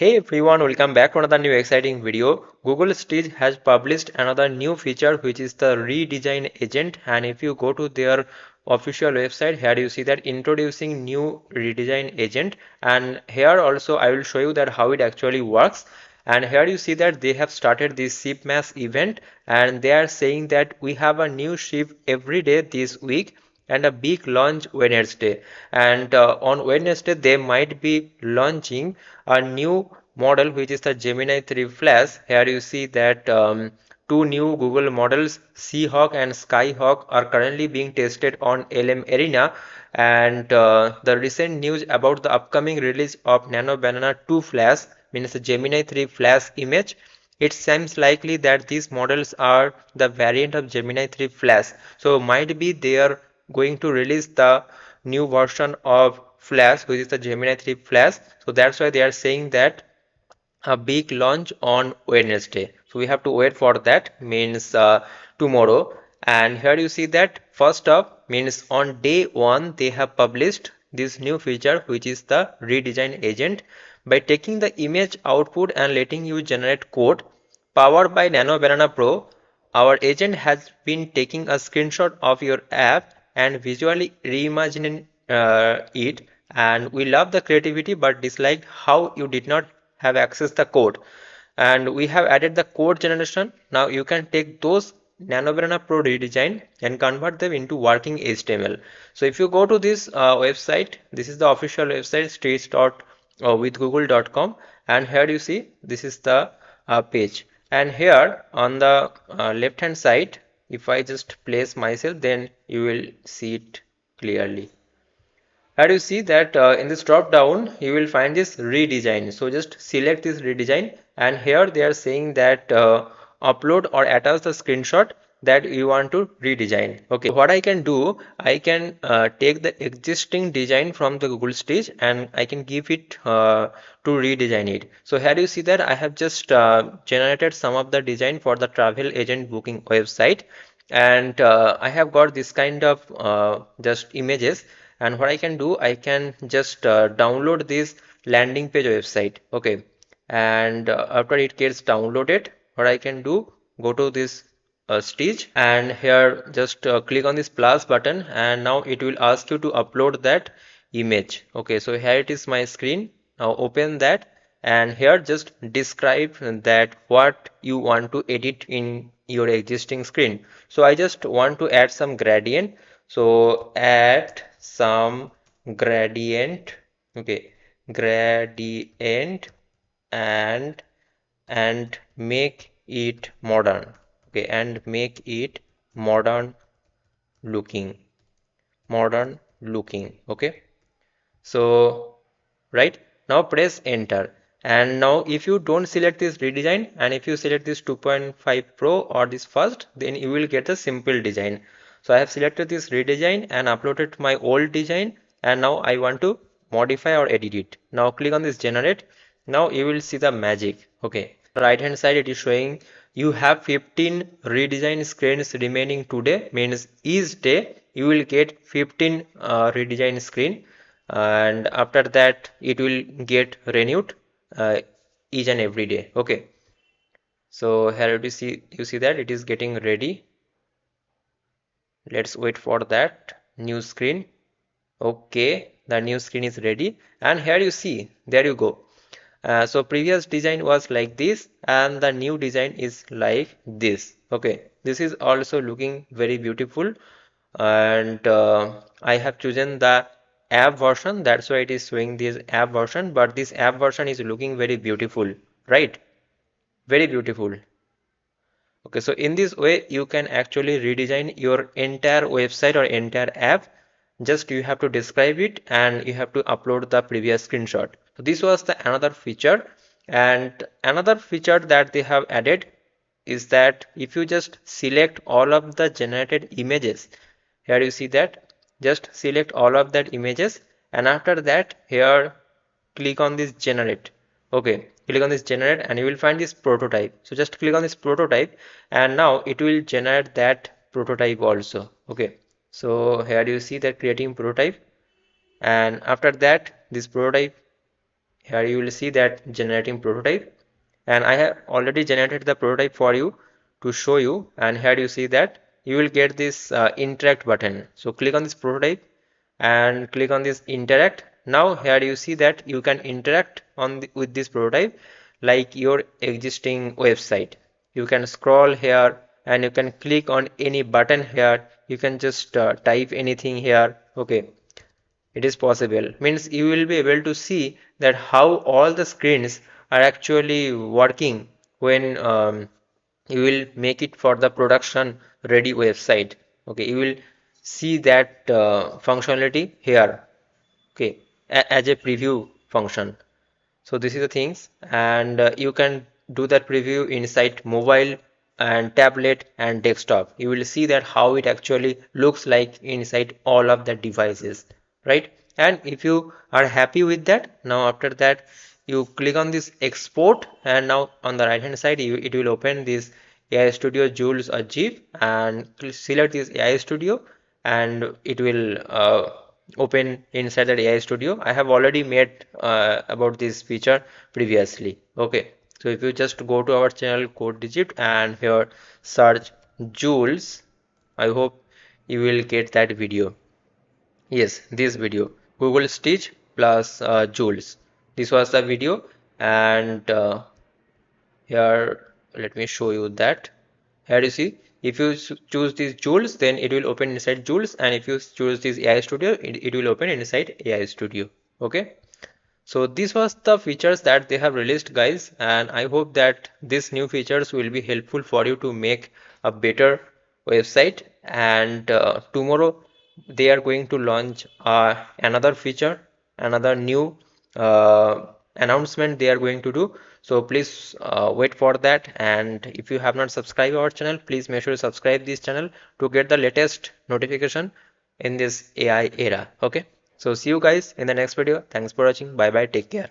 Hey everyone, welcome back to another new exciting video. Google Stitch has published another new feature which is the redesign agent, and if you go to their official website, here you see that introducing new redesign agent, and here also I will show you that how it actually works. And here you see that they have started this ship mass event, and they are saying that we have a new ship every day this week and a big launch Wednesday. And on Wednesday, they might be launching a new model, which is the Gemini 3 Flash. Here you see that two new Google models, Seahawk and Skyhawk, are currently being tested on LM Arena. And the recent news about the upcoming release of Nano Banana 2 Flash, means the Gemini 3 Flash image. It seems likely that these models are the variant of Gemini 3 Flash. So might be they are going to release the new version of Flash, which is the Gemini 3 Flash. So that's why they are saying that a big launch on Wednesday. So we have to wait for that, means tomorrow. And here you see that first up, means on day one they have published this new feature, which is the redesign agent. By taking the image output and letting you generate code powered by Nano Banana Pro, our agent has been taking a screenshot of your app and visually reimagining it. And we love the creativity but dislike how you did not have access the code. And we have added the code generation. Now you can take those Nano Banana Pro redesign and convert them into working HTML. So if you go to this website, this is the official website, streets.withgoogle.com, and here you see this is the page. And here on the left hand side, if I just place myself, then you will see it clearly. Here you see that in this drop down you will find this redesign. So just select this redesign, and here they are saying that upload or attach the screenshot that you want to redesign. Okay, what I can do, I can take the existing design from the Google Stitch and I can give it to redesign it. So here you see that I have just generated some of the design for the travel agent booking website, and I have got this kind of just images. And what I can do, I can just download this landing page website. Okay, and after it gets downloaded, what I can do, go to this Stitch, and here just click on this plus button, and now it will ask you to upload that image. Okay, so here it is my screen. Now open that, and here just describe that what you want to edit in your existing screen. So I just want to add some gradient, so add some gradient. Okay, gradient, and make it modern. Okay, and make it modern looking, okay. So right now press enter, and now if you don't select this redesign and if you select this 2.5 Pro or this first, then you will get a simple design. So I have selected this redesign and uploaded my old design, and now I want to modify or edit it. Now click on this generate. Now you will see the magic. Okay, right hand side it is showing you have 15 redesign screens remaining today, means each day you will get 15 redesign screen, and after that it will get renewed uh, each and every day. Okay, so here you see that it is getting ready. Let's wait for that new screen. Okay, the new screen is ready, and here you see, there you go. So previous design was like this and the new design is like this. Okay, this is also looking very beautiful, and I have chosen the app version, that's why it is showing this app version, but this app version is looking very beautiful, right? Very beautiful. Okay, so in this way you can actually redesign your entire website or entire app. Just you have to describe it and you have to upload the previous screenshot. So this was the another feature, and another feature that they have added is that if you just select all of the generated images, here you see that just select all of that images, and after that here click on this generate. Okay, click on this generate and you will find this prototype. So just click on this prototype, and now it will generate that prototype also. Okay, so here you see that creating prototype, and after that this prototype, here you will see that generating prototype, and I have already generated the prototype for you to show you. And here you see that you will get this interact button. So click on this prototype and click on this interact. Now here you see that you can interact with this prototype like your existing website. You can scroll here and you can click on any button here. You can just type anything here. Okay, it is possible. Means you will be able to see that how all the screens are actually working when you will make it for the production ready website. Okay, you will see that functionality here. Okay, as a preview function. So this is the things, and you can do that preview inside mobile and tablet and desktop. You will see that how it actually looks like inside all of the devices, right? And if you are happy with that, now after that you click on this export, and now on the right hand side it will open this AI Studio Jules or Jeep, and select this AI Studio, and it will open inside that AI Studio. I have already made about this feature previously. Okay, so if you just go to our channel Code Digit and here search Jules, I hope you will get that video. Yes, this video, Google Stitch plus Jules. This was the video, and here let me show you that. Here you see, if you choose this Jules, then it will open inside Jules, and if you choose this AI Studio, it will open inside AI Studio. Okay. So this was the features that they have released, guys, and I hope that these new features will be helpful for you to make a better website. And tomorrow they are going to launch another feature, another new announcement they are going to do. So please wait for that. And if you have not subscribed our channel, please make sure to subscribe this channel to get the latest notification in this AI era. Okay. So see you guys in the next video. Thanks for watching. Bye bye. Take care.